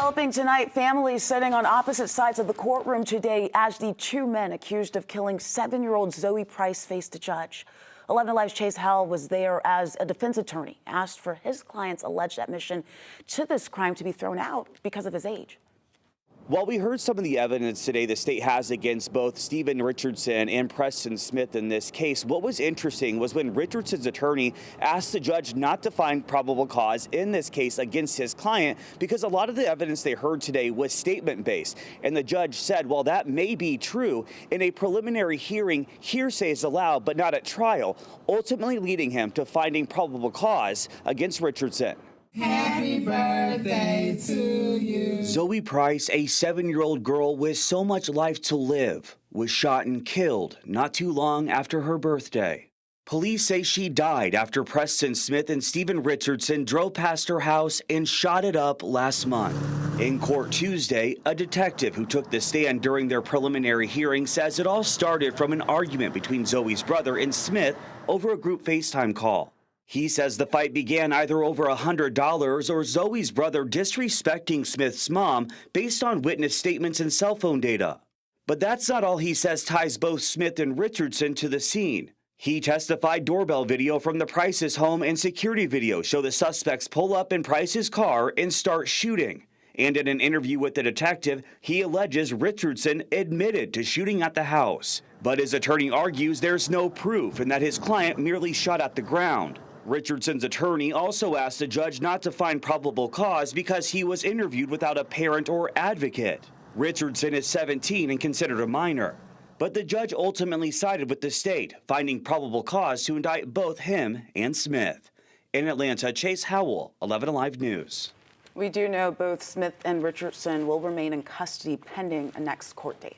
Developing tonight, families sitting on opposite sides of the courtroom today as the two men accused of killing 7-year-old Zoe Price faced a judge. 11 Alive's Chase Howell was there as a defense attorney asked for his client's alleged admission to this crime to be thrown out because of his age. While we heard some of the evidence today the state has against both Stephen Richardson and Preston Smith in this case, what was interesting was when Richardson's attorney asked the judge not to find probable cause in this case against his client because a lot of the evidence they heard today was statement-based. And the judge said, well, that may be true. In a preliminary hearing, hearsay is allowed, but not at trial, ultimately leading him to finding probable cause against Richardson. Happy birthday to you. Zoe Price, a 7-year-old girl with so much life to live, was shot and killed not too long after her birthday. Police say she died after Preston Smith and Stephen Richardson drove past her house and shot it up last month. In court Tuesday, a detective who took the stand during their preliminary hearing says it all started from an argument between Zoe's brother and Smith over a group FaceTime call. He says the fight began either over $100 or Zoe's brother disrespecting Smith's mom based on witness statements and cell phone data. But that's not all he says ties both Smith and Richardson to the scene. He testified doorbell video from the Price's home and security video show the suspects pull up in Price's car and start shooting. And in an interview with the detective, he alleges Richardson admitted to shooting at the house. But his attorney argues there's no proof and that his client merely shot at the ground. Richardson's attorney also asked the judge not to find probable cause because he was interviewed without a parent or advocate. Richardson is 17 and considered a minor. But the judge ultimately sided with the state, finding probable cause to indict both him and Smith. In Atlanta, Chase Howell, 11 Alive News. We do know both Smith and Richardson will remain in custody pending a next court date.